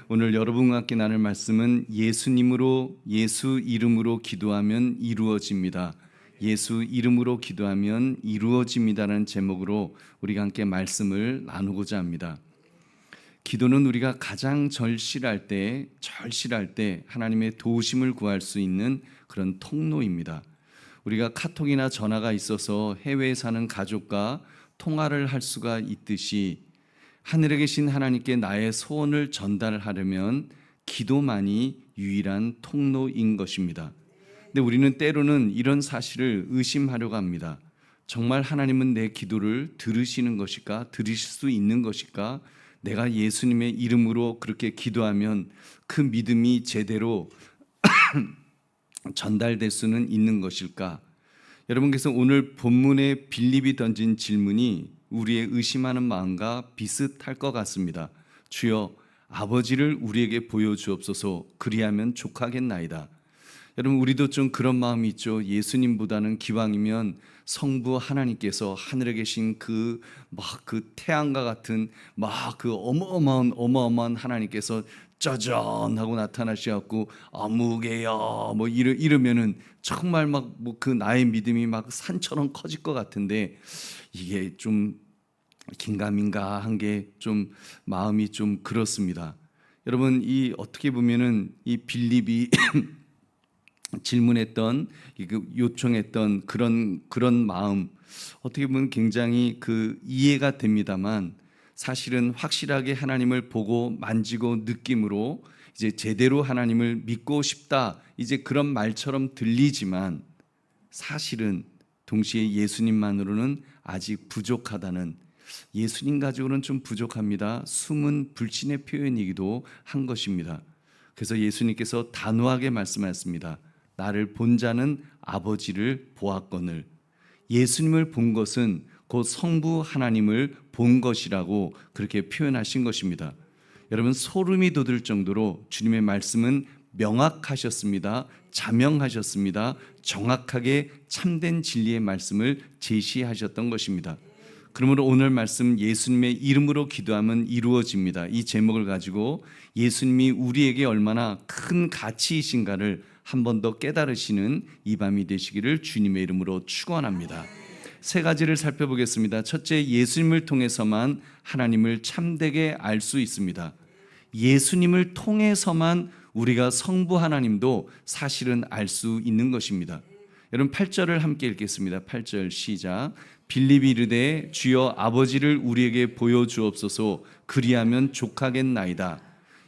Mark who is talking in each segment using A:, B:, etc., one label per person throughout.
A: 오늘 여러분과 함께 나눌 말씀은 예수 이름으로 기도하면 이루어집니다. 예수 이름으로 기도하면 이루어집니다라는 제목으로 우리가 함께 말씀을 나누고자 합니다. 기도는 우리가 가장 절실할 때 하나님의 도우심을 구할 수 있는 그런 통로입니다. 우리가 카톡이나 전화가 있어서 해외에 사는 가족과 통화를 할 수가 있듯이 하늘에 계신 하나님께 나의 소원을 전달하려면 기도만이 유일한 통로인 것입니다. 근데 우리는 때로는 이런 사실을 의심하려고 합니다. 정말 하나님은 내 기도를 들으시는 것일까? 들으실 수 있는 것일까? 내가 예수님의 이름으로 그렇게 기도하면 그 믿음이 제대로 전달될 수는 있는 것일까? 여러분께서 오늘 본문에 빌립이 던진 질문이 우리의 의심하는 마음과 비슷할 것 같습니다. 주여, 아버지를 우리에게 보여주옵소서. 그리하면 족하겠나이다. 여러분, 우리도 좀 그런 마음이 있죠. 예수님보다는 기왕이면 성부 하나님께서 하늘에 계신 그 태양과 같은 그 어마어마한 하나님께서 짜잔하고 나타나셔갖고 아무개야 이러면은 정말 그 나의 믿음이 산처럼 커질 것 같은데, 이게 좀 긴가민가 한 게 좀 마음이 좀 그렇습니다. 여러분, 어떻게 보면은 이 빌립이 질문했던, 요청했던 그런 마음, 어떻게 보면 굉장히 이해가 됩니다만, 사실은 확실하게 하나님을 보고 만지고 느낌으로 이제 제대로 하나님을 믿고 싶다, 이제 그런 말처럼 들리지만 사실은 동시에 예수님만으로는 아직 부족하다는, 예수님 가지고는 좀 부족합니다, 숨은 불신의 표현이기도 한 것입니다. 그래서 예수님께서 단호하게 말씀하셨습니다. 나를 본 자는 아버지를 보았거늘. 예수님을 본 것은 곧 성부 하나님을 본 것이라고 그렇게 표현하신 것입니다. 여러분, 소름이 돋을 정도로 주님의 말씀은 명확하셨습니다. 자명하셨습니다. 정확하게 참된 진리의 말씀을 제시하셨던 것입니다. 그러므로 오늘 말씀, 예수님의 이름으로 기도하면 이루어집니다, 이 제목을 가지고 예수님이 우리에게 얼마나 큰 가치이신가를 한 번 더 깨달으시는 이 밤이 되시기를 주님의 이름으로 축원합니다. 세 가지를 살펴보겠습니다. 첫째, 예수님을 통해서만 하나님을 참되게 알 수 있습니다. 예수님을 통해서만 우리가 성부 하나님도 사실은 알 수 있는 것입니다. 여러분, 8절을 함께 읽겠습니다. 8절 시작. 빌립이 이르되 주여 아버지를 우리에게 보여주옵소서. 그리하면 족하겠나이다.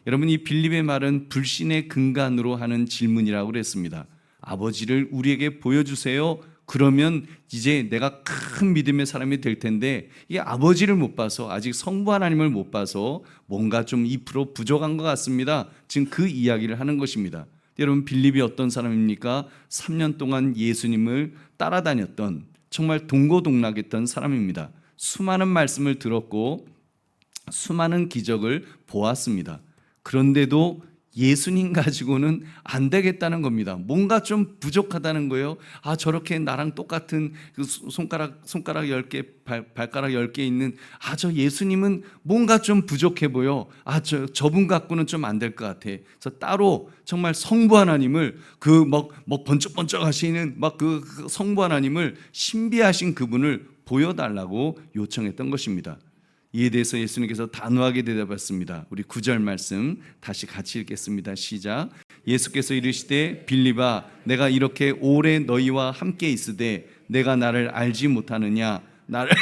A: 여러분, 이 빌립의 말은 불신의 근간으로 하는 질문이라고 그랬습니다. 아버지를 우리에게 보여주세요. 그러면 이제 내가 큰 믿음의 사람이 될 텐데, 이 아버지를 못 봐서, 아직 성부 하나님을 못 봐서 뭔가 좀 2% 부족한 것 같습니다. 지금 그 이야기를 하는 것입니다. 여러분, 빌립이 어떤 사람입니까? 3년 동안 예수님을 따라다녔던, 정말 동고동락했던 사람입니다. 수많은 말씀을 들었고 수많은 기적을 보았습니다. 그런데도 예수님 가지고는 안 되겠다는 겁니다. 뭔가 좀 부족하다는 거예요. 저렇게 나랑 똑같은 손가락 10개, 발가락 10개 있는 저 예수님은 뭔가 좀 부족해 보여. 저분 갖고는 좀 안 될 것 같아. 그래서 따로 정말 성부 하나님을 번쩍번쩍 하시는 그 성부 하나님을, 신비하신 그분을 보여달라고 요청했던 것입니다. 이에 대해서 예수님께서 단호하게 대답했습니다. 우리 9절 말씀 다시 같이 읽겠습니다. 시작. 예수께서 이르시되 빌립아, 내가 이렇게 오래 너희와 함께 있으되 내가 나를 알지 못하느냐? 나를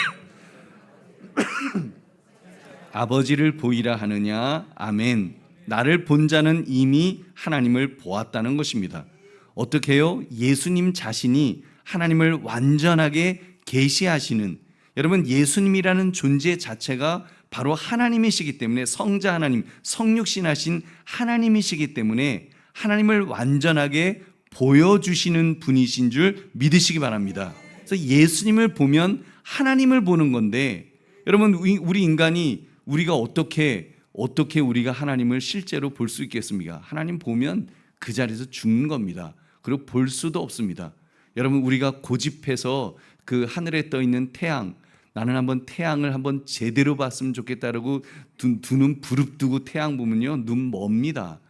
A: 아버지를 보이라 하느냐? 아멘. 나를 본 자는 이미 하나님을 보았다는 것입니다. 어떻게 해요? 예수님 자신이 하나님을 완전하게 계시하시는, 여러분, 예수님이라는 존재 자체가 바로 하나님이시기 때문에, 성자 하나님, 성육신하신 하나님이시기 때문에 하나님을 완전하게 보여주시는 분이신 줄 믿으시기 바랍니다. 그래서 예수님을 보면 하나님을 보는 건데, 여러분, 우리 인간이 우리가 어떻게 우리가 하나님을 실제로 볼 수 있겠습니까? 하나님 보면 그 자리에서 죽는 겁니다. 그리고 볼 수도 없습니다. 여러분, 우리가 고집해서 그 하늘에 떠 있는 태양, 나는 한번 태양을 한번 제대로 봤으면 좋겠다라고 두 눈 부릅뜨고 태양 보면요, 눈 멉니다.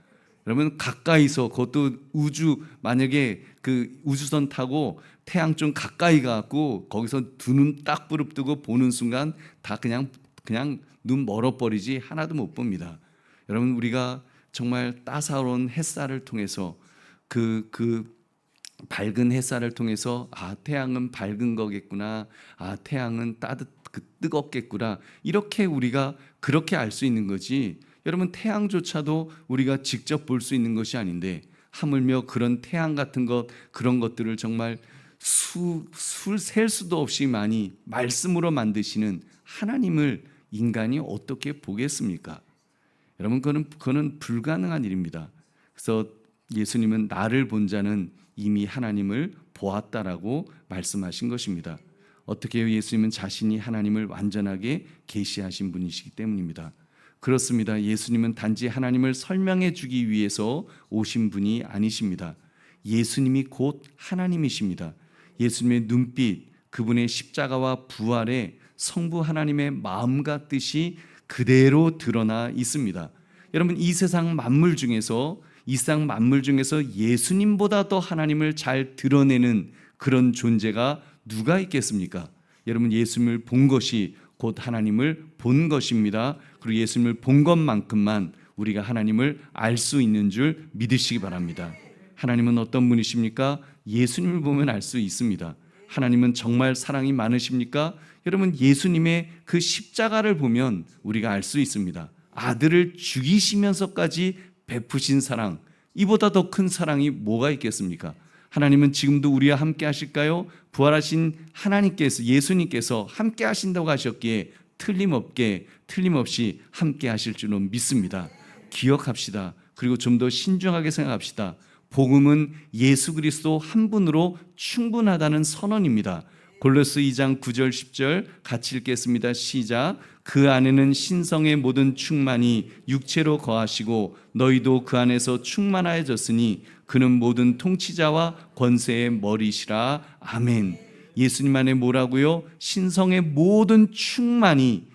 A: 여러분, 가까이서, 그것도 만약에 그 우주선 타고 태양 좀 가까이 가고 거기서 두 눈 딱 부릅뜨고 보는 순간 다 그냥 눈 멀어버리지 하나도 못 봅니다. 여러분, 우리가 정말 따사로운 햇살을 통해서 그 밝은 햇살을 통해서 태양은 밝은 거겠구나, 태양은 뜨겁겠구나, 이렇게 우리가 그렇게 알 수 있는 거지. 여러분, 태양조차도 우리가 직접 볼 수 있는 것이 아닌데 하물며 그런 태양 같은 것, 그런 것들을 정말 셀 수도 없이 많이 말씀으로 만드시는 하나님을 인간이 어떻게 보겠습니까? 여러분, 그거는 불가능한 일입니다. 그래서 예수님은 나를 본 자는 이미 하나님을 보았다라고 말씀하신 것입니다. 어떻게 해요? 예수님은 자신이 하나님을 완전하게 계시하신 분이시기 때문입니다. 그렇습니다. 예수님은 단지 하나님을 설명해 주기 위해서 오신 분이 아니십니다. 예수님이 곧 하나님이십니다. 예수님의 눈빛, 그분의 십자가와 부활에 성부 하나님의 마음과 뜻이 그대로 드러나 있습니다. 여러분, 이 세상 만물 중에서 예수님보다 더 하나님을 잘 드러내는 그런 존재가 누가 있겠습니까? 여러분, 예수님을 본 것이 곧 하나님을 본 것입니다. 그리고 예수님을 본 것만큼만 우리가 하나님을 알 수 있는 줄 믿으시기 바랍니다. 하나님은 어떤 분이십니까? 예수님을 보면 알 수 있습니다. 하나님은 정말 사랑이 많으십니까? 여러분, 예수님의 그 십자가를 보면 우리가 알 수 있습니다. 아들을 죽이시면서까지 베푸신 사랑, 이보다 더 큰 사랑이 뭐가 있겠습니까? 하나님은 지금도 우리와 함께 하실까요? 부활하신 하나님께서, 예수님께서 함께 하신다고 하셨기에 틀림없이 함께 하실 줄로 믿습니다. 기억합시다. 그리고 좀 더 신중하게 생각합시다. 복음은 예수 그리스도 한 분으로 충분하다는 선언입니다. 골로새 2장 9절 10절 같이 읽겠습니다. 시작. 그 안에는 신성의 모든 충만이 육체로 거하시고 너희도 그 안에서 충만하여졌으니 그는 모든 통치자와 권세의 머리시라. 아멘. 예수님 안에 뭐라고요? 신성의 모든 충만,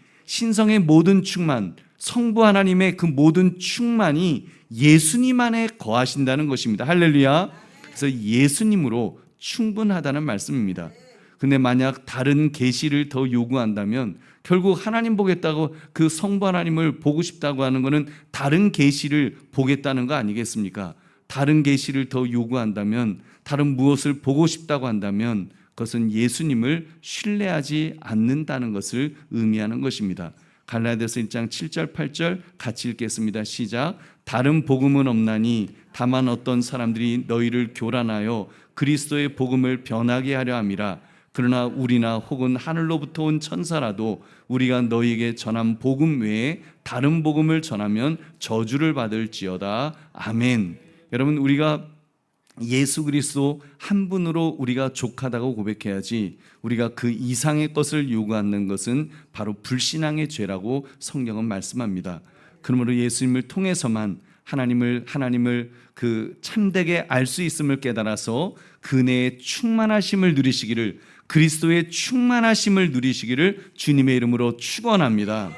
A: 성부 하나님의 그 모든 충만이 예수님 안에 거하신다는 것입니다. 할렐루야. 그래서 예수님으로 충분하다는 말씀입니다. 근데 만약 다른 계시를 더 요구한다면 결국 하나님 보겠다고, 그 성부 하나님을 보고 싶다고 하는 것은 다른 계시를 보겠다는 거 아니겠습니까? 다른 계시를 더 요구한다면, 다른 무엇을 보고 싶다고 한다면 그것은 예수님을 신뢰하지 않는다는 것을 의미하는 것입니다. 갈라디아서 1장 7절 8절 같이 읽겠습니다. 시작. 다른 복음은 없나니 다만 어떤 사람들이 너희를 교란하여 그리스도의 복음을 변하게 하려 함이라. 그러나 우리나 혹은 하늘로부터 온 천사라도 우리가 너희에게 전한 복음 외에 다른 복음을 전하면 저주를 받을지어다. 아멘. 여러분, 우리가 예수 그리스도 한 분으로 우리가 족하다고 고백해야지, 우리가 그 이상의 것을 요구하는 것은 바로 불신앙의 죄라고 성경은 말씀합니다. 그러므로 예수님을 통해서만 하나님을 그 참되게 알 수 있음을 깨달아서 그 은혜의 충만하심을 누리시기를, 그리스도의 충만하심을 누리시기를 주님의 이름으로 축원합니다.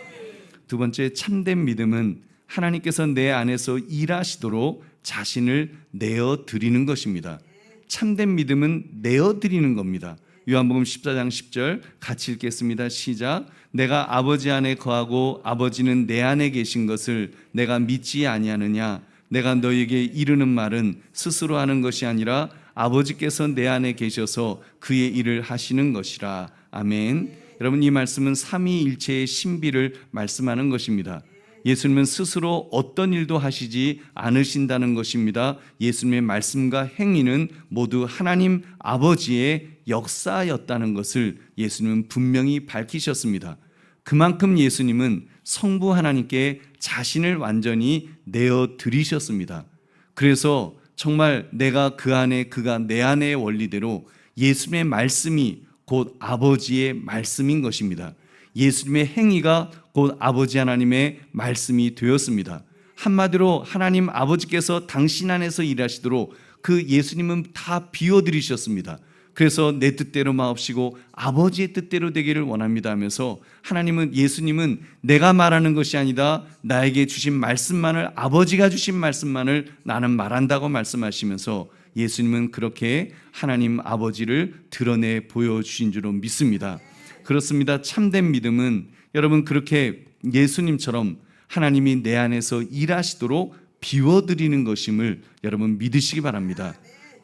A: 두 번째, 참된 믿음은 하나님께서 내 안에서 일하시도록 자신을 내어드리는 것입니다. 참된 믿음은 내어드리는 겁니다. 요한복음 14장 10절 같이 읽겠습니다. 시작. 내가 아버지 안에 거하고 아버지는 내 안에 계신 것을 내가 믿지 아니하느냐. 내가 너에게 이르는 말은 스스로 하는 것이 아니라 아버지께서 내 안에 계셔서 그의 일을 하시는 것이라. 아멘. 여러분, 이 말씀은 삼위일체의 신비를 말씀하는 것입니다. 예수님은 스스로 어떤 일도 하시지 않으신다는 것입니다. 예수님의 말씀과 행위는 모두 하나님 아버지의 역사였다는 것을 예수님은 분명히 밝히셨습니다. 그만큼 예수님은 성부 하나님께 자신을 완전히 내어드리셨습니다. 그래서 정말 내가 그 안에, 그가 내 안의 원리대로 예수님의 말씀이 곧 아버지의 말씀인 것입니다. 예수님의 행위가 곧 아버지 하나님의 말씀이 되었습니다. 한마디로 하나님 아버지께서 당신 안에서 일하시도록 그 예수님은 다 비워드리셨습니다. 그래서 내 뜻대로 마옵시고 아버지의 뜻대로 되기를 원합니다 하면서 예수님은 내가 말하는 것이 아니다, 나에게 주신 말씀만을, 아버지가 주신 말씀만을 나는 말한다고 말씀하시면서 예수님은 그렇게 하나님 아버지를 드러내 보여주신 줄로 믿습니다. 그렇습니다. 참된 믿음은 여러분 그렇게 예수님처럼 하나님이 내 안에서 일하시도록 비워드리는 것임을 여러분 믿으시기 바랍니다.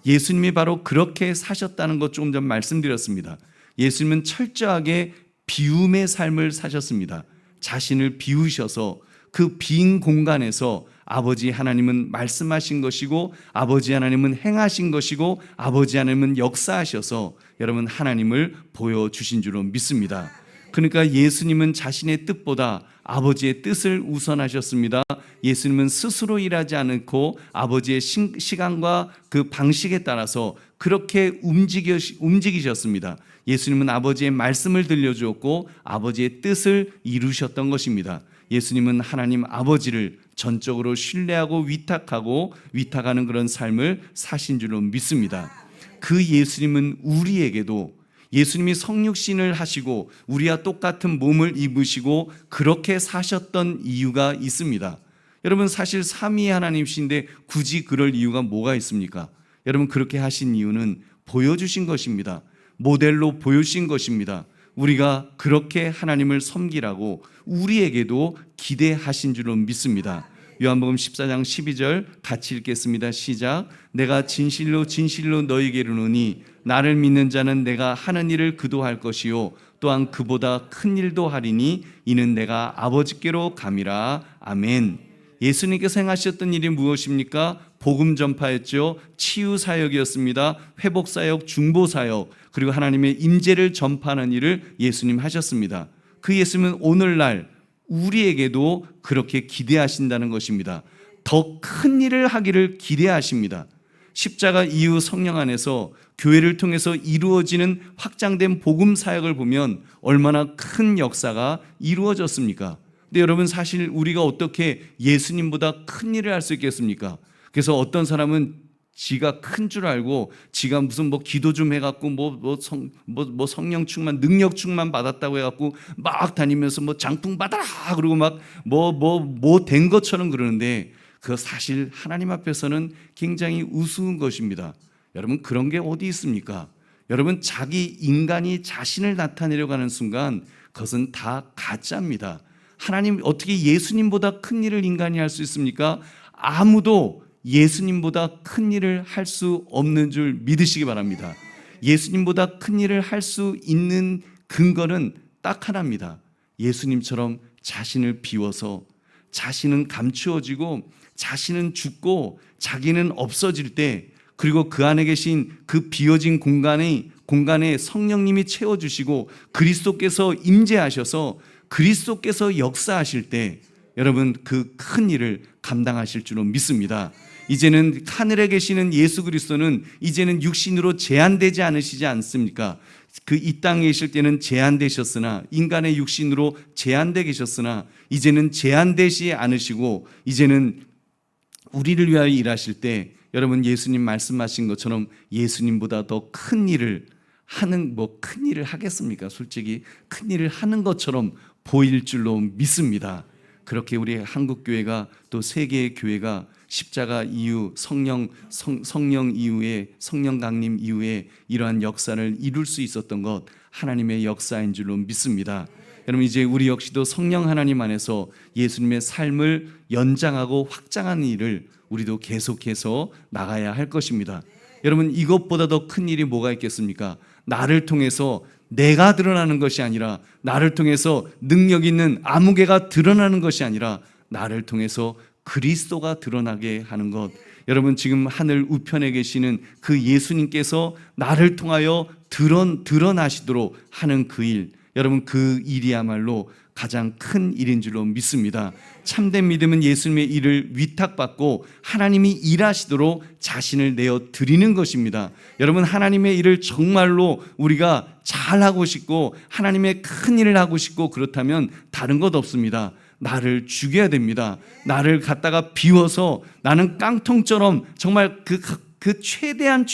A: 예수님이 바로 그렇게 사셨다는 것 조금 전 말씀드렸습니다. 예수님은 철저하게 비움의 삶을 사셨습니다. 자신을 비우셔서 그 빈 공간에서 아버지 하나님은 말씀하신 것이고 아버지 하나님은 행하신 것이고 아버지 하나님은 역사하셔서 여러분 하나님을 보여주신 줄로 믿습니다. 그러니까 예수님은 자신의 뜻보다 아버지의 뜻을 우선하셨습니다. 예수님은 스스로 일하지 않고 아버지의 시간과 그 방식에 따라서 그렇게 움직이셨습니다. 예수님은 아버지의 말씀을 들려주었고 아버지의 뜻을 이루셨던 것입니다. 예수님은 하나님 아버지를 전적으로 신뢰하고 위탁하는 그런 삶을 사신 줄로 믿습니다. 그 예수님은 우리에게도 예수님이 성육신을 하시고 우리와 똑같은 몸을 입으시고 그렇게 사셨던 이유가 있습니다. 여러분 사실 삼위의 하나님이신데 굳이 그럴 이유가 뭐가 있습니까? 여러분 그렇게 하신 이유는 보여주신 것입니다. 모델로 보여주신 것입니다. 우리가 그렇게 하나님을 섬기라고 우리에게도 기대하신 줄로 믿습니다. 요한복음 14장 12절 같이 읽겠습니다. 시작. 내가 진실로 진실로 너희에게 이르노니 나를 믿는 자는 내가 하는 일을 그도 할 것이요 또한 그보다 큰 일도 하리니 이는 내가 아버지께로 감이라. 아멘. 예수님께서 행하셨던 일이 무엇입니까? 복음 전파였죠. 치유 사역이었습니다. 회복 사역, 중보 사역, 그리고 하나님의 임재를 전파하는 일을 예수님 하셨습니다. 그 예수님은 오늘날 우리에게도 그렇게 기대하신다는 것입니다. 더 큰 일을 하기를 기대하십니다. 십자가 이후 성령 안에서 교회를 통해서 이루어지는 확장된 복음 사역을 보면 얼마나 큰 역사가 이루어졌습니까? 근데 여러분 사실 우리가 어떻게 예수님보다 큰 일을 할 수 있겠습니까? 그래서 어떤 사람은 지가 큰 줄 알고 지가 무슨 기도 좀 해갖고 성령 충만, 능력 충만 받았다고 해갖고 막 다니면서 장풍 받아라 그러고 막 된 것처럼 그러는데 그거 사실 하나님 앞에서는 굉장히 우스운 것입니다. 여러분 그런 게 어디 있습니까? 여러분 자기 인간이 자신을 나타내려고 하는 순간 그것은 다 가짜입니다. 하나님 어떻게 예수님보다 큰 일을 인간이 할 수 있습니까? 아무도 예수님보다 큰 일을 할 수 없는 줄 믿으시기 바랍니다. 예수님보다 큰 일을 할 수 있는 근거는 딱 하나입니다. 예수님처럼 자신을 비워서 자신은 감추어지고 자신은 죽고 자기는 없어질 때 그리고 그 안에 계신 그 비어진 공간에 성령님이 채워주시고 그리스도께서 임재하셔서 그리스도께서 역사하실 때 여러분 그 큰 일을 감당하실 줄로 믿습니다. 이제는 하늘에 계시는 예수 그리스도는 이제는 육신으로 제한되지 않으시지 않습니까? 그 이 땅에 계실 때는 제한되셨으나 인간의 육신으로 제한되 계셨으나 이제는 제한되지 않으시고 이제는 우리를 위하여 일하실 때 여러분 예수님 말씀하신 것처럼 예수님보다 더 큰 일을 하는 큰 일을 하겠습니까? 솔직히 큰 일을 하는 것처럼 보일 줄로 믿습니다. 그렇게 우리 한국 교회가 또 세계의 교회가 십자가 이후 성령 이후에 성령 강림 이후에 이러한 역사를 이룰 수 있었던 것 하나님의 역사인 줄로 믿습니다. 여러분 이제 우리 역시도 성령 하나님 안에서 예수님의 삶을 연장하고 확장하는 일을 우리도 계속해서 나가야 할 것입니다. 여러분 이것보다 더 큰 일이 뭐가 있겠습니까? 나를 통해서 내가 드러나는 것이 아니라 나를 통해서 능력 있는 아무개가 드러나는 것이 아니라 나를 통해서 그리스도가 드러나게 하는 것. 여러분 지금 하늘 우편에 계시는 그 예수님께서 나를 통하여 드러나시도록 하는 그 일, 여러분 그 일이야말로 가장 큰 일인 줄로 믿습니다. 참된 믿음은 예수님의 일을 위탁받고 하나님이 일하시도록 자신을 내어 드리는 것입니다. 여러분 하나님의 일을 정말로 우리가 잘하고 싶고 하나님의 큰 일을 하고 싶고 그렇다면 다른 것 없습니다. 나를 죽여야 됩니다. 나를 갖다가 비워서 나는 깡통처럼 정말 그 그 최대한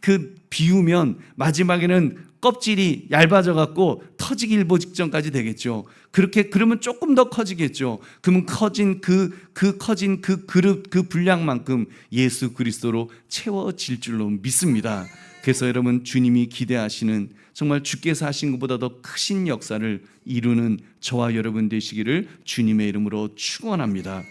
A: 그 비우면 마지막에는 껍질이 얇아져 갖고 터지기 일보 직전까지 되겠죠. 그러면 조금 더 커지겠죠. 그러면 커진 그 그릇 그 분량만큼 예수 그리스도로 채워질 줄로 믿습니다. 그래서 여러분, 주님이 기대하시는 정말 주께서 하신 것보다 더 크신 역사를 이루는 저와 여러분 되시기를 주님의 이름으로 축원합니다.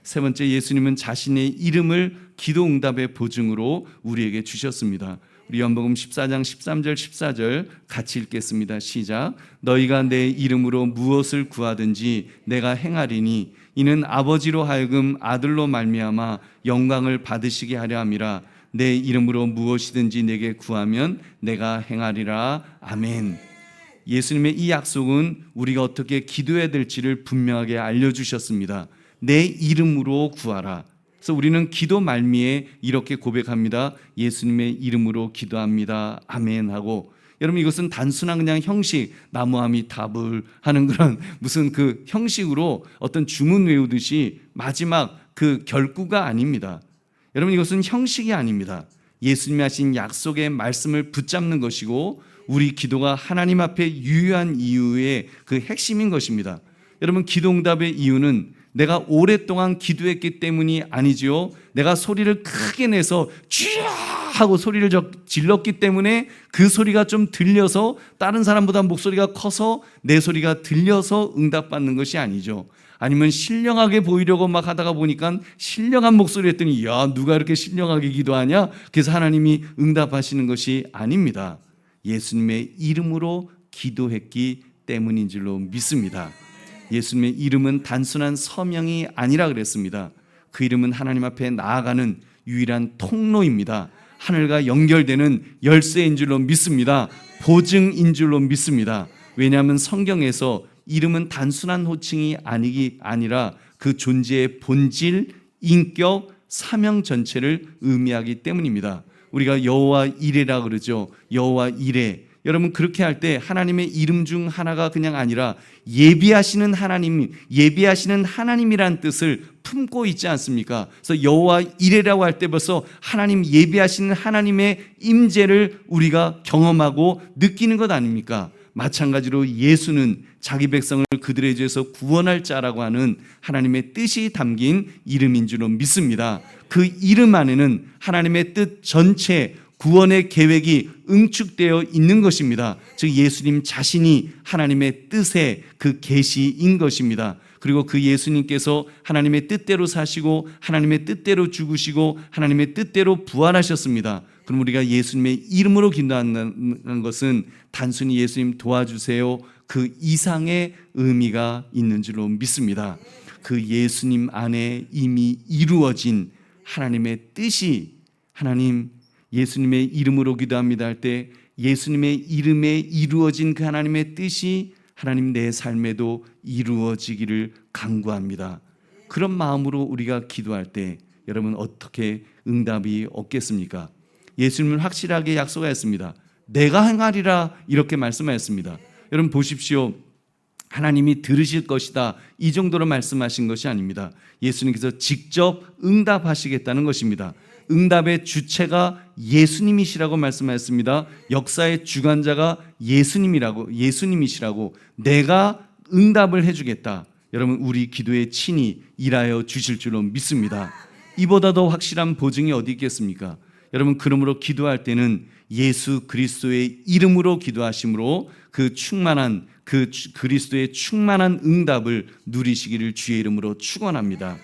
A: 세 번째, 예수님은 자신의 이름을 기도 응답의 보증으로 우리에게 주셨습니다. 우리 요한복음 14장 13절 14절 같이 읽겠습니다. 시작. 너희가 내 이름으로 무엇을 구하든지 내가 행하리니 이는 아버지로 하여금 아들로 말미암아 영광을 받으시게 하려 함이라. 내 이름으로 무엇이든지 내게 구하면 내가 행하리라. 아멘. 예수님의 이 약속은 우리가 어떻게 기도해야 될지를 분명하게 알려주셨습니다. 내 이름으로 구하라. 그래서 우리는 기도 말미에 이렇게 고백합니다. 예수님의 이름으로 기도합니다. 아멘 하고, 여러분, 이것은 단순한 그냥 형식, 나무아미 답을 하는 그런 무슨 그 형식으로 어떤 주문 외우듯이 마지막 그 결구가 아닙니다. 여러분, 이것은 형식이 아닙니다. 예수님이 하신 약속의 말씀을 붙잡는 것이고 우리 기도가 하나님 앞에 유효한 이유의 그 핵심인 것입니다. 여러분, 기도응답의 이유는 내가 오랫동안 기도했기 때문이 아니지요. 내가 소리를 크게 내서 쥐야 하고 소리를 질렀기 때문에 그 소리가 좀 들려서, 다른 사람보다 목소리가 커서 내 소리가 들려서 응답받는 것이 아니죠. 아니면 신령하게 보이려고 막 하다가 보니까 신령한 목소리 했더니 야, 누가 이렇게 신령하게 기도하냐? 그래서 하나님이 응답하시는 것이 아닙니다. 예수님의 이름으로 기도했기 때문인 줄로 믿습니다. 예수님의 이름은 단순한 서명이 아니라 그랬습니다. 그 이름은 하나님 앞에 나아가는 유일한 통로입니다. 하늘과 연결되는 열쇠인 줄로 믿습니다. 보증인 줄로 믿습니다. 왜냐하면 성경에서 이름은 단순한 호칭이 아니라 그 존재의 본질, 인격, 사명 전체를 의미하기 때문입니다. 우리가 여호와 이레라 그러죠. 여호와 이레. 여러분, 그렇게 할 때 하나님의 이름 중 하나가 그냥 아니라 예비하시는 하나님이란 뜻을 품고 있지 않습니까? 그래서 여호와 이레라고 할 때 벌써 하나님, 예비하시는 하나님의 임재를 우리가 경험하고 느끼는 것 아닙니까? 마찬가지로 예수는 자기 백성을 그들의 죄에서 구원할 자라고 하는 하나님의 뜻이 담긴 이름인 줄로 믿습니다. 그 이름 안에는 하나님의 뜻 전체, 구원의 계획이 응축되어 있는 것입니다. 즉 예수님 자신이 하나님의 뜻의 그 계시인 것입니다. 그리고 그 예수님께서 하나님의 뜻대로 사시고 하나님의 뜻대로 죽으시고 하나님의 뜻대로 부활하셨습니다. 그럼 우리가 예수님의 이름으로 기도하는 것은 단순히 예수님 도와주세요, 그 이상의 의미가 있는 줄로 믿습니다. 그 예수님 안에 이미 이루어진 하나님의 뜻이, 하나님 예수님의 이름으로 기도합니다 할 때 예수님의 이름에 이루어진 그 하나님의 뜻이 하나님 내 삶에도 이루어지기를 간구합니다. 그런 마음으로 우리가 기도할 때 여러분 어떻게 응답이 없겠습니까? 예수님은 확실하게 약속하였습니다. 내가 행하리라 이렇게 말씀하였습니다. 여러분 보십시오. 하나님이 들으실 것이다 이 정도로 말씀하신 것이 아닙니다. 예수님께서 직접 응답하시겠다는 것입니다. 응답의 주체가 예수님이시라고 말씀하셨습니다. 역사의 주관자가 예수님이시라고 내가 응답을 해주겠다. 여러분 우리 기도에 친히 일하여 주실 줄로 믿습니다. 이보다 더 확실한 보증이 어디 있겠습니까? 여러분 그러므로 기도할 때는 예수 그리스도의 이름으로 기도하심으로 그 그리스도의 충만한 응답을 누리시기를 주의 이름으로 축원합니다.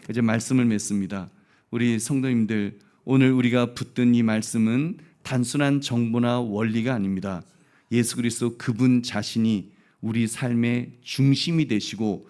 A: 이제 말씀을 맺습니다. 우리 성도님들, 오늘 우리가 붙든 이 말씀은 단순한 정보나 원리가 아닙니다. 예수 그리스도 그분 자신이 우리 삶의 중심이 되시고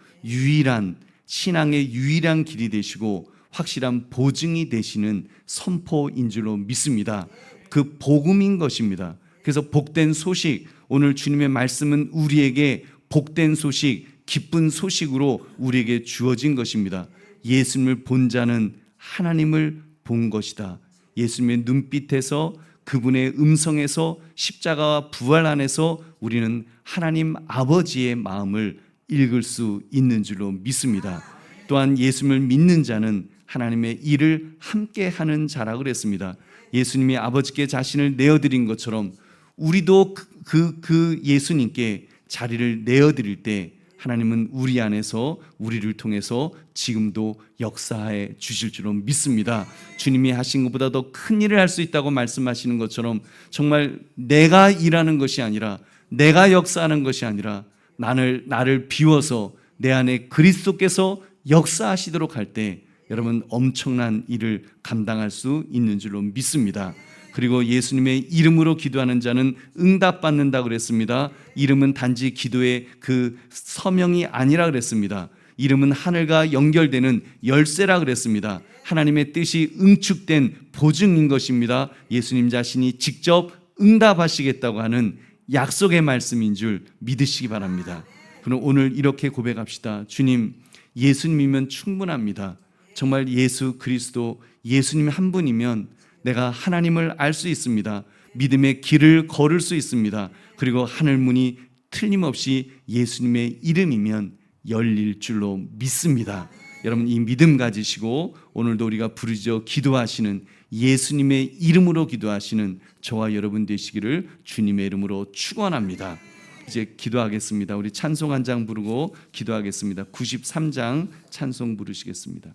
A: 신앙의 유일한 길이 되시고 확실한 보증이 되시는 선포인 줄로 믿습니다. 그 복음인 것입니다. 그래서 복된 소식, 오늘 주님의 말씀은 우리에게 복된 소식, 기쁜 소식으로 우리에게 주어진 것입니다. 예수님을 본 자는 하나님을 본 것이다. 예수님의 눈빛에서, 그분의 음성에서, 십자가와 부활 안에서 우리는 하나님 아버지의 마음을 읽을 수 있는 줄로 믿습니다. 또한 예수님을 믿는 자는 하나님의 일을 함께 하는 자라 그랬습니다. 예수님이 아버지께 자신을 내어드린 것처럼 우리도 그 예수님께 자리를 내어드릴 때 하나님은 우리 안에서 우리를 통해서 지금도 역사해 주실 줄로 믿습니다. 주님이 하신 것보다 더 큰 일을 할 수 있다고 말씀하시는 것처럼 정말 내가 일하는 것이 아니라, 내가 역사하는 것이 아니라 나를 비워서 내 안에 그리스도께서 역사하시도록 할 때 여러분 엄청난 일을 감당할 수 있는 줄로 믿습니다. 그리고 예수님의 이름으로 기도하는 자는 응답받는다 그랬습니다. 이름은 단지 기도의 그 서명이 아니라 그랬습니다. 이름은 하늘과 연결되는 열쇠라 그랬습니다. 하나님의 뜻이 응축된 보증인 것입니다. 예수님 자신이 직접 응답하시겠다고 하는 약속의 말씀인 줄 믿으시기 바랍니다. 그럼 오늘 이렇게 고백합시다. 주님, 예수님이면 충분합니다. 정말 예수 그리스도, 예수님 한 분이면 내가 하나님을 알 수 있습니다. 믿음의 길을 걸을 수 있습니다. 그리고 하늘 문이 틀림없이 예수님의 이름이면 열릴 줄로 믿습니다. 여러분 이 믿음 가지시고 오늘도 우리가 부르짖어 기도하시는, 예수님의 이름으로 기도하시는 저와 여러분 되시기를 주님의 이름으로 축원합니다. 이제 기도하겠습니다. 우리 찬송 한 장 부르고 기도하겠습니다. 93장 찬송 부르시겠습니다.